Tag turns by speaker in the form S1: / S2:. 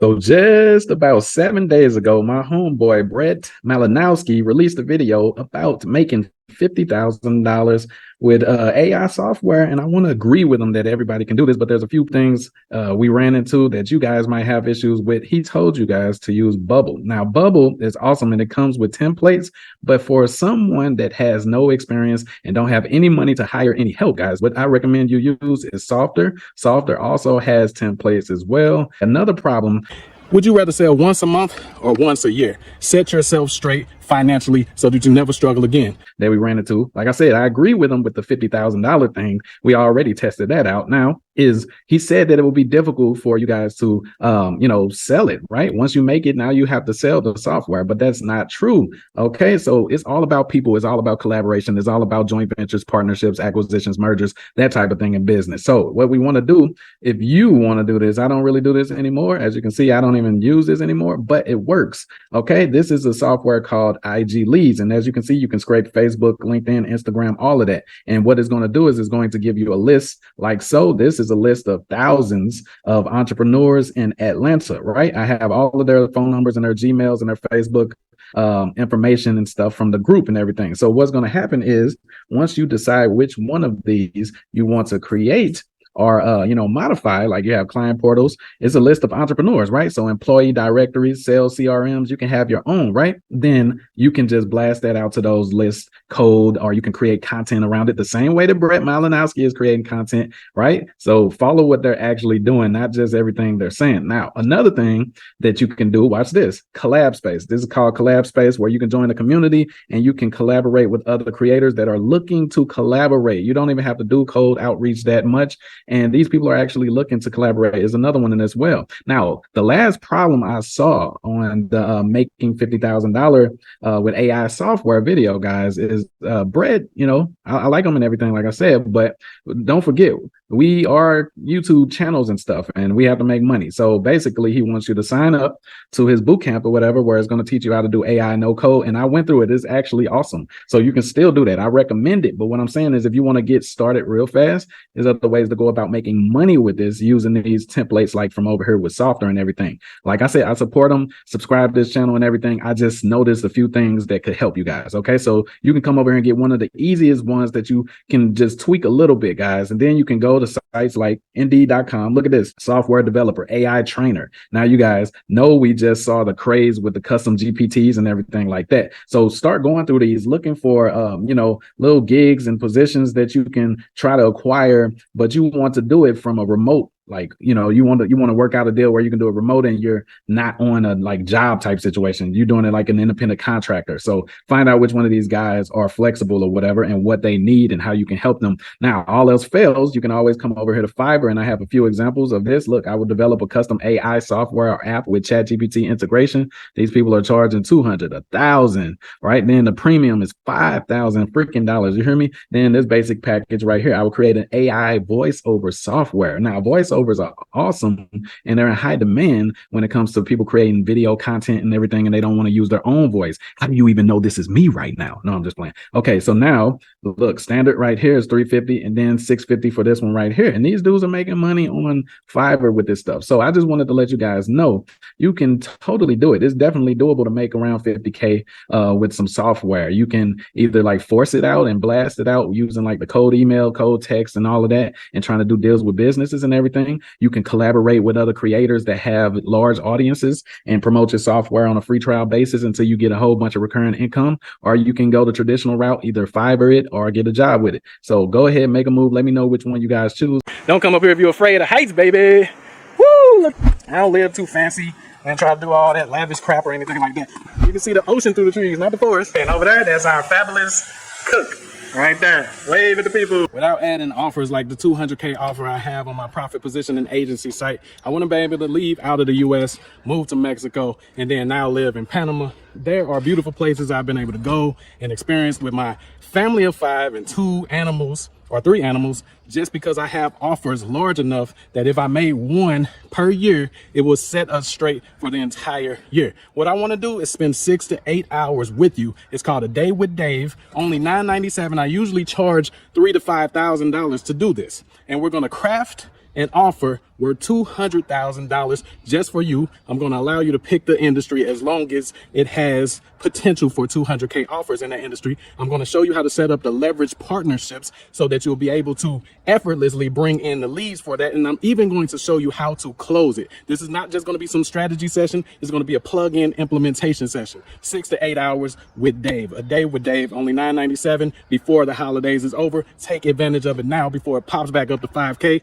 S1: So just about 7 days ago, my homeboy Brett Malinowski released a video about making $50,000 with AI software, and I want to agree with him that everybody can do this, but there's a few things we ran into that you guys might have issues with. He told you guys to use Bubble. Now, Bubble is awesome, and it comes with templates, but for someone that has no experience and don't have any money to hire any help, guys, what I recommend you use is Softer. Softer also has templates as well. Another problem: would you rather sell once a month or once a year? Set yourself straight financially so that you never struggle again. That we ran into. Like I said, I agree with him with the $50,000 thing. We already tested that out. Now, he said that it will be difficult for you guys to sell it, right? Once you make it, now you have to sell the software, but that's not true. Okay, so it's all about people, it's all about collaboration, it's all about joint ventures, partnerships, acquisitions, mergers, that type of thing in business. So what we want to do, if you want to do this, I don't really do this anymore. As you can see, I don't even use this anymore, but it works. Okay, this is a software called IG Leads, and as you can see, you can scrape Facebook, LinkedIn, Instagram, all of that. And what it's going to do is it's going to give you a list like so. This is a list of thousands of entrepreneurs in Atlanta, right? I have all of their phone numbers and their Gmails and their Facebook information and stuff from the group and everything. So what's going to happen is once you decide which one of these you want to create or modify, like you have client portals, it's a list of entrepreneurs, right? So employee directories, sales CRMs, you can have your own, right? Then you can just blast that out to those lists, code, or you can create content around it the same way that Brett Malinowski is creating content, right? So follow what they're actually doing, not just everything they're saying. Now, another thing that you can do, watch this, collab space. This is called collab space, where you can join a community and you can collaborate with other creators that are looking to collaborate. You don't even have to do cold outreach that much. And these people are actually looking to collaborate is another one in as well. Now, the last problem I saw on the making $50,000 with AI software video, guys, is Brett. I like him and everything, like I said, but don't forget, we are YouTube channels and stuff, and we have to make money. So basically, he wants you to sign up to his boot camp or whatever, where it's going to teach you how to do AI no code. And I went through it. It's actually awesome. So you can still do that. I recommend it. But what I'm saying is, if you want to get started real fast, there's other ways to go about making money with this using these templates, like from over here with Softer and everything. Like I said, I support them, subscribe to this channel and everything. I just noticed a few things that could help you guys. Okay, so you can come over here and get one of the easiest ones that you can just tweak a little bit, guys. And then you can go to sites like Indeed.com. Look at this, software developer, AI trainer. Now you guys know we just saw the craze with the custom GPTs and everything like that. So start going through these, looking for little gigs and positions that you can try to acquire, but you want to do it from a remote. Like, you want to work out a deal where you can do it remote and you're not on a like job type situation. You're doing it like an independent contractor. So find out which one of these guys are flexible or whatever and what they need and how you can help them. Now, all else fails, you can always come over here to Fiverr, and I have a few examples of this. Look, I will develop a custom AI software or app with ChatGPT integration. These people are charging $200, $1,000, right? Then the premium is $5,000 freaking dollars. You hear me? Then this basic package right here, I will create an AI voiceover software. Now, voiceovers are awesome and they're in high demand when it comes to people creating video content and everything, and they don't want to use their own voice. How do you even know this is me right now? No, I'm just playing. Okay, so now look, standard right here is $350 and then $650 for this one right here. And these dudes are making money on Fiverr with this stuff. So I just wanted to let you guys know you can totally do it. It's definitely doable to make around 50K with some software. You can either like force it out and blast it out using like the code email, code text, and all of that, and trying to do deals with businesses and everything. You can collaborate with other creators that have large audiences and promote your software on a free trial basis until you get a whole bunch of recurring income. Or you can go the traditional route, either Fiverr it or get a job with it. So go ahead, make a move. Let me know which one you guys choose. Don't come up here if you're afraid of heights, baby. Woo! Look, I don't live too fancy and try to do all that lavish crap or anything like that. You can see the ocean through the trees, not the forest. And over there, that's our fabulous cook. Right there, wave at the people. Without adding offers like the 200K offer I have on my profit positioning agency site, I want to be able to leave out of the US, move to Mexico, and then now live in Panama. There are beautiful places I've been able to go and experience with my family of 5 and 2 animals, or 3 animals, just because I have offers large enough that if I made one per year, it will set us straight for the entire year. What I want to do is spend 6 to 8 hours with you. It's called A Day with Dave, only $9.97. I usually charge $3,000 to $5,000 to do this. And we're going to craft
S2: an offer worth $200,000 just for you. I'm going to allow you to pick the industry as long as it has potential for 200K offers in that industry. I'm going to show you how to set up the leverage partnerships so that you'll be able to effortlessly bring in the leads for that. And I'm even going to show you how to close it. This is not just going to be some strategy session. It's going to be a plug-in implementation session, 6 to 8 hours with Dave. A day with Dave, only $9.97 before the holidays is over. Take advantage of it now before it pops back up to 5K.